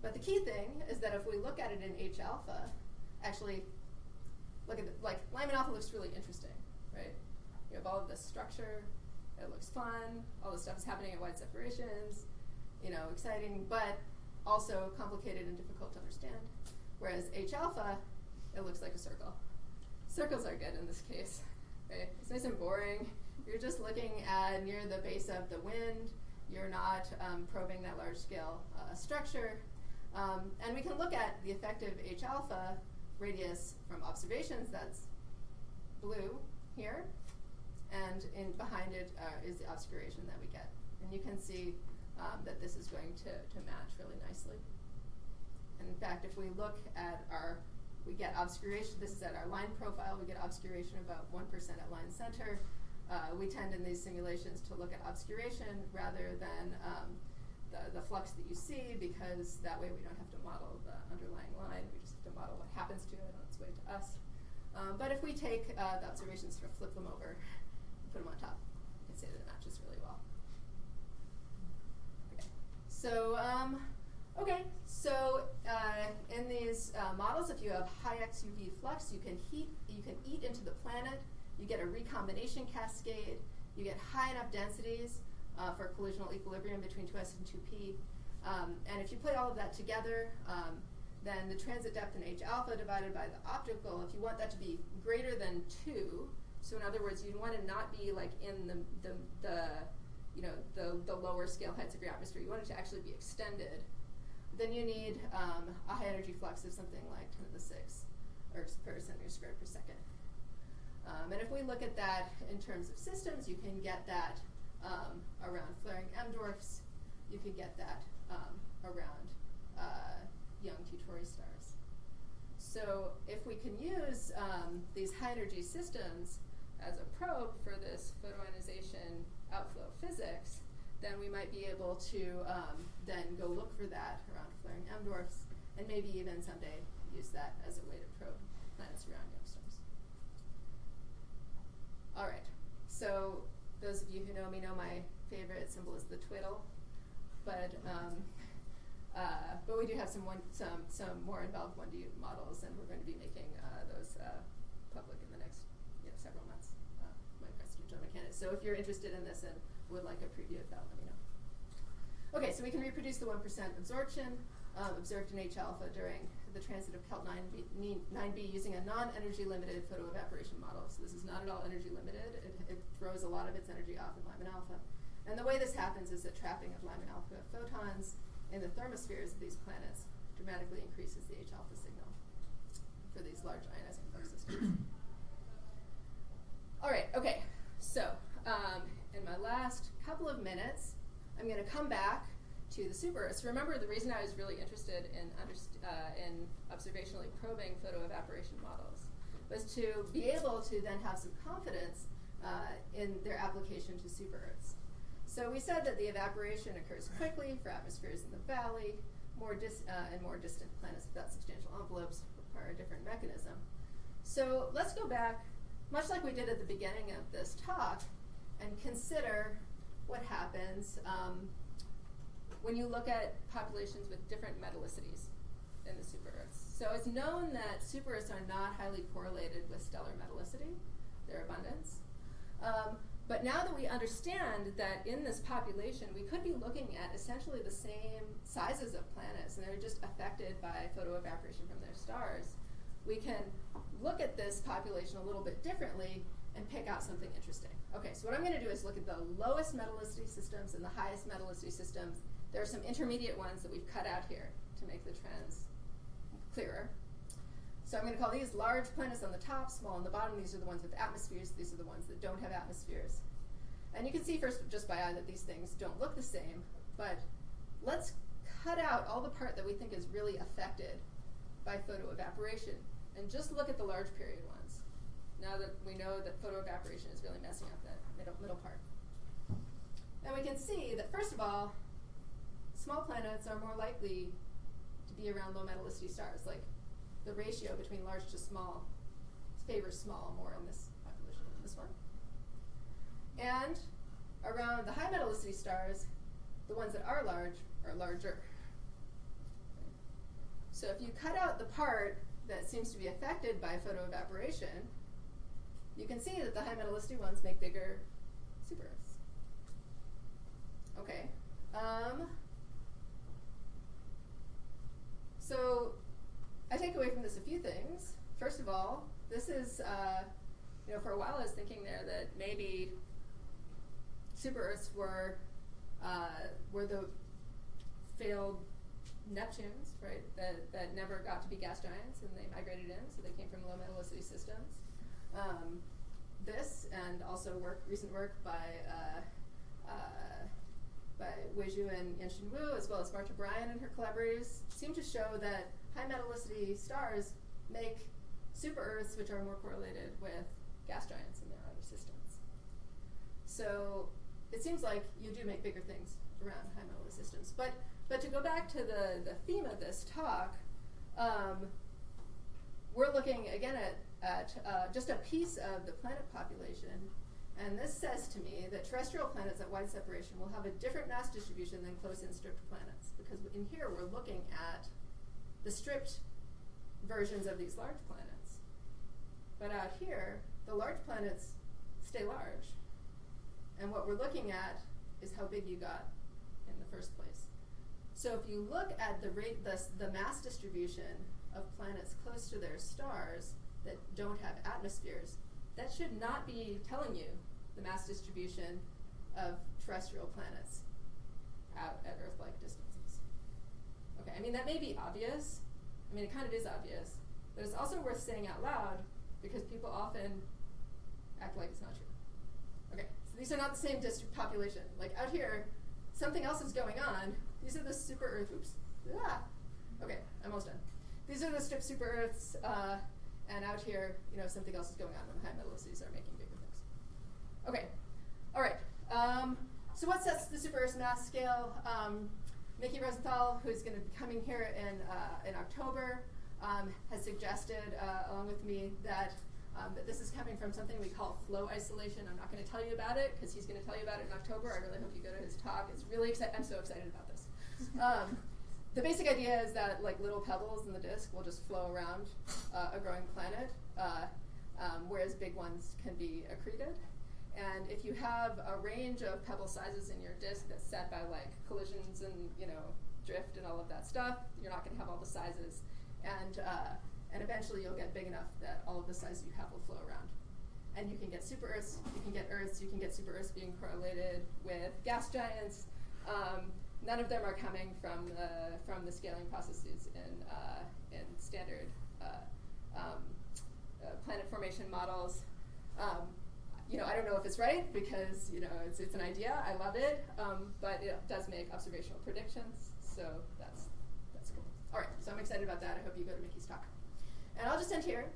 But the key thing is that if we look at it in H alpha, actually, look at like Lyman alpha looks really interesting, right? You have all of this structure, it looks fun, all this stuff is happening at wide separations, exciting, but also complicated and difficult to understand. Whereas H alpha, it looks like a circle. Circles are good in this case, right? It's nice and boring. You're just looking at near the base of the wind. You're not probing that large scale structure. And we can look at the effective H alpha radius from observations. That's blue here. And behind it is the obscuration that we get. And you can see that this is going to match really nicely. And in fact, if we look at we get obscuration, this is at our line profile, we get obscuration about 1% at line center. We tend in these simulations to look at obscuration rather than the flux that you see, because that way we don't have to model the underlying line, we just have to model what happens to it on its way to us. But if we take the observations, sort of flip them over, and put them on top, you can see that it matches really well. Okay, so in these models, if you have high XUV flux, you can eat into the planet. You get a recombination cascade. You get high enough densities for collisional equilibrium between 2s and 2p. And if you put all of that together, then the transit depth in H alpha divided by the optical, if you want that to be greater than 2, so in other words, you'd want to not be like in the lower scale heights of your atmosphere. You want it to actually be extended. Then you need a high energy flux of something like 10 to the 6 ergs per centimeter squared per second. And if we look at that in terms of systems, you can get that around flaring M dwarfs. You can get that around young T-Tauri stars. So if we can use these high energy systems as a probe for this photoionization outflow physics, then we might be able to then go look for that around flaring M dwarfs, and maybe even someday use that as a way to probe planets around young stars. All right, so those of you who know me know my favorite symbol is the twiddle, but we do have some more involved 1D models, and we're going to be making those public in the next several months. My request to John McCann. So if you're interested in this and would like a preview of that, let me know. Okay, so we can reproduce the 1% absorption observed in H alpha during the transit of Celt 9b using a non-energy limited photoevaporation model. So this is not at all energy limited. It throws a lot of its energy off in Lyman alpha. And the way this happens is that trapping of Lyman alpha photons in the thermospheres of these planets dramatically increases the H alpha signal for these large ionizing flux systems. All right, okay, so in my last couple of minutes, I'm going to come back to the super Earths. Remember, the reason I was really interested in observationally probing photoevaporation models was to be able to then have some confidence in their application to super-Earths. So we said that the evaporation occurs quickly for atmospheres in the valley, and more distant planets without substantial envelopes require a different mechanism. So let's go back, much like we did at the beginning of this talk, and consider what happens when you look at populations with different metallicities in the super-Earths. So it's known that super-Earths are not highly correlated with stellar metallicity, their abundance. But now that we understand that in this population, we could be looking at essentially the same sizes of planets, and they're just affected by photoevaporation from their stars, we can look at this population a little bit differently and pick out something interesting. Okay, so what I'm going to do is look at the lowest metallicity systems and the highest metallicity systems. There are some intermediate ones that we've cut out here to make the trends clearer. So I'm going to call these large planets on the top, small on the bottom. These are the ones with atmospheres. These are the ones that don't have atmospheres. And you can see first just by eye that these things don't look the same, but let's cut out all the part that we think is really affected by photoevaporation and just look at the large period ones, now that we know that photoevaporation is really messing up that middle part. And we can see that, first of all, small planets are more likely to be around low metallicity stars. Like, the ratio between large to small favors small more in this population than this one. And around the high metallicity stars, the ones that are larger. So if you cut out the part that seems to be affected by photoevaporation, you can see that the high metallicity ones make bigger super-Earths. Okay. So I take away from this a few things. First of all, this is, for a while I was thinking there that maybe super-Earths were the failed Neptunes, right, that never got to be gas giants, and they migrated in, so they came from low metallicity systems. This, and also recent work by Weizhou and Yanshin Wu, as well as Marta Bryan and her collaborators, seem to show that high metallicity stars make super-Earths, which are more correlated with gas giants in their outer systems. So it seems like you do make bigger things around high metallicity systems. But to go back to the theme of this talk, we're looking again at just a piece of the planet population, and this says to me that terrestrial planets at wide separation will have a different mass distribution than close-in stripped planets, because in here we're looking at the stripped versions of these large planets. But out here, the large planets stay large, and what we're looking at is how big you got in the first place. So if you look at the mass distribution of planets close to their stars that don't have atmospheres, that should not be telling you the mass distribution of terrestrial planets out at Earth-like distances. Okay, I mean, that may be obvious. I mean, it kind of is obvious, but it's also worth saying out loud because people often act like it's not true. Okay, so these are not the same population. Like out here, something else is going on. These are the super-Earth, okay, I'm almost done. These are the stripped super-Earths, and out here, something else is going on, and the high metallicities are making bigger things. Okay, all right. So what sets the super-Earth's mass scale? Mickey Rosenthal, who's going to be coming here in October, has suggested, along with me, that this is coming from something we call flow isolation. I'm not going to tell you about it because he's going to tell you about it in October. I really hope you go to his talk. It's really exciting. I'm so excited about this. The basic idea is that like little pebbles in the disk will just flow around a growing planet, whereas big ones can be accreted. And if you have a range of pebble sizes in your disk that's set by like collisions and drift and all of that stuff, you're not going to have all the sizes. And eventually you'll get big enough that all of the sizes you have will flow around. And you can get super-Earths, you can get Earths, you can get super-Earths being correlated with gas giants. None of them are coming from the scaling processes in standard planet formation models. I don't know if it's right because it's an idea. I love it, but it does make observational predictions, so that's cool. All right, so I'm excited about that. I hope you go to Mickey's talk. And I'll just end here.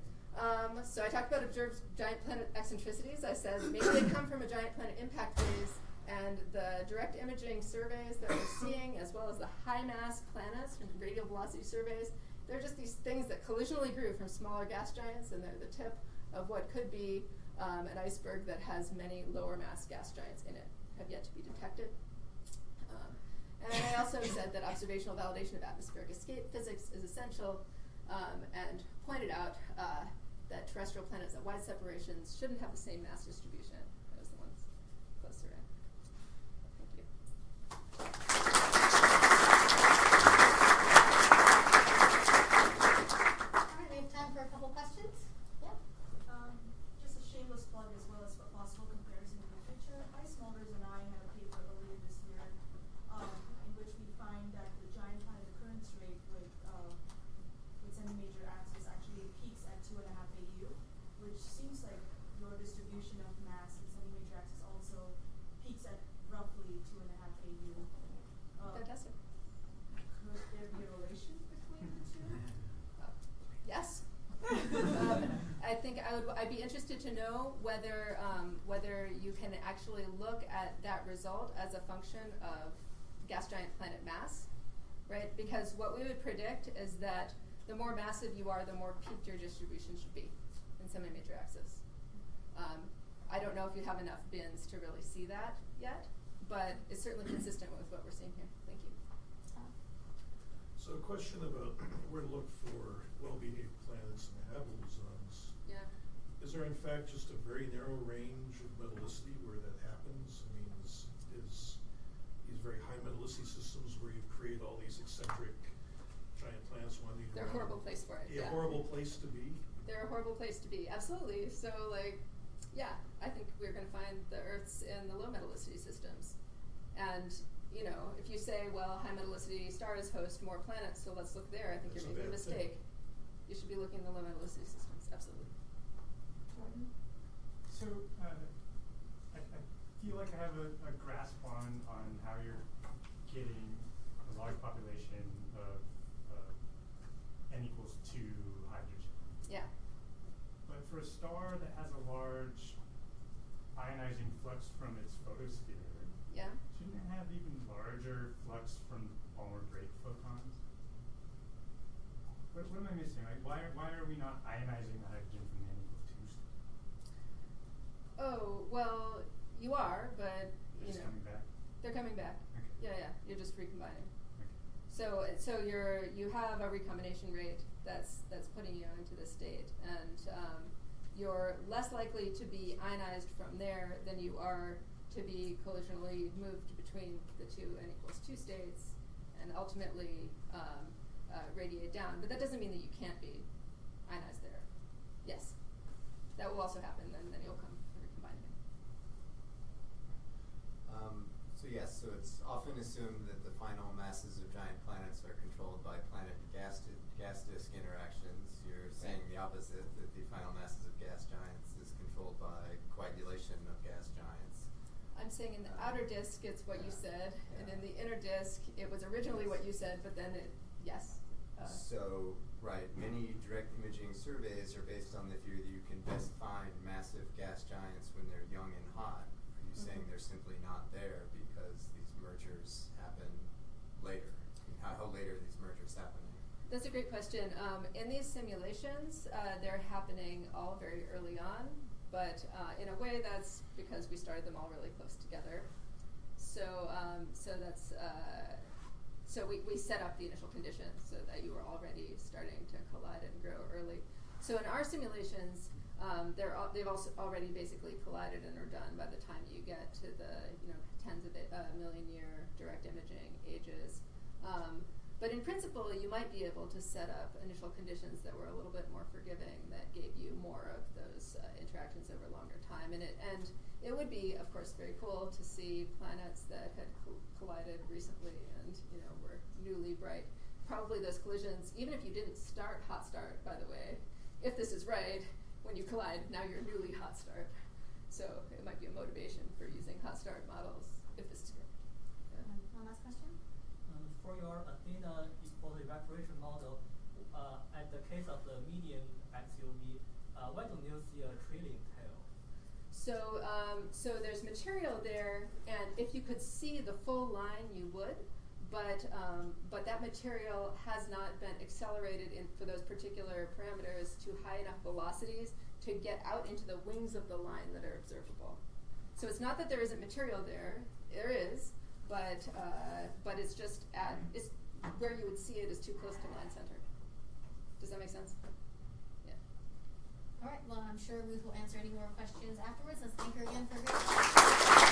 So I talked about observed giant planet eccentricities. I said maybe they come from a giant planet impact phase, and the direct imaging surveys that we're seeing, as well as the high mass planets from radial velocity surveys, they're just these things that collisionally grew from smaller gas giants, and they're the tip of what could be an iceberg that has many lower mass gas giants in it, have yet to be detected. And I also said that observational validation of atmospheric escape physics is essential, and pointed out that terrestrial planets at wide separations shouldn't have the same mass distribution as the ones closer in. Thank you. All right, we have time for a couple questions. Yeah. Just a shameless plug as well as a possible comparison in the future. Ice Molders and I had a paper earlier this year in which we find that the giant planet occurrence rate with semi-major axis actually peaks at 2.5 AU, which seems like your distribution of mass in semi-major axis also peaks at roughly 2.5 AU. Fantastic. Could there be a relation between the two? Yes. I think I'd be interested to know whether you can actually look at that result as a function of gas giant planet mass, right? Because what we would predict is that the more massive you are, the more peaked your distribution should be in semi-major axis. I don't know if you have enough bins to really see that yet, but it's certainly consistent with what we're seeing here. Thank you. So a question about where to look for well-behaved planets in the habitable zones. Yeah. Is there in fact just a very narrow range of metallicity where that happens? I mean, is these very high metallicity systems where you create all these eccentric giant planets wandering around? They're a horrible place for it. A horrible place to be? They're a horrible place to be, absolutely. So yeah, I think we're going to find the Earths in the low metallicity systems. And if you say, well, high metallicity stars host more planets, so let's look there, I think That's you're making a mistake. You should be looking in the low metallicity systems, absolutely. So I feel like I have a grasp on how you're getting a large population of n equals 2 hydrogen. Yeah. But for a star that has a large ionizing flux from its photosphere, Yeah. shouldn't it have even larger flux from Balmer Drake photons? What am I missing? Why are we not ionizing the hydrogen from the n equals 2 state? Oh, well, you are, but They're just coming back? they're coming back. Okay. Yeah, you're just recombining. Okay. So you have a recombination rate that's putting you into this state, and you're less likely to be ionized from there than you are to be collisionally moved between the two n equals 2 states, and ultimately radiate down. But that doesn't mean that you can't be ionized there. Yes, that will also happen, and then you'll come recombining. So yes, so it's often assumed that the final masses of giant planets are controlled by planet-to-gas disk interactions. You're saying the opposite, that the final masses of gas giants is controlled by coagulation of gas giants. I'm saying in the outer disk it's what you said, and in the inner disk it was originally what you said, but then yes. So, right, many direct imaging surveys are based on the theory that you can best find massive gas giants when they're young and hot. Are you saying they're simply not there because these mergers happen later? How later are these mergers happening? That's a great question. In these simulations, they're happening all very early on, but in a way that's because we started them all really close together. So we set up the initial conditions so that you were already starting to collide and grow early. So in our simulations, they've also already basically collided and are done by the time you get to the tens of million-year direct imaging ages. But in principle, you might be able to set up initial conditions that were a little bit more forgiving, that gave you more of those interactions over a longer time. And it would be, of course, very cool to see planets that had collided recently and were newly bright. Probably those collisions, even if you didn't hot start, by the way, if this is right, when you collide, now you're newly hot start. So it might be a motivation for using hot start models if this is correct. Yeah. One last question. For your data for the evaporation model, at the case of the medium XUV, why don't you see a trailing tail? So there's material there, and if you could see the full line, you would. But that material has not been accelerated for those particular parameters to high enough velocities to get out into the wings of the line that are observable. So it's not that there isn't material there. There is, but it's just it's where you would see it is too close to line center. Does that make sense? Yeah. All right, well, I'm sure Ruth will answer any more questions afterwards. Let's thank her again for her great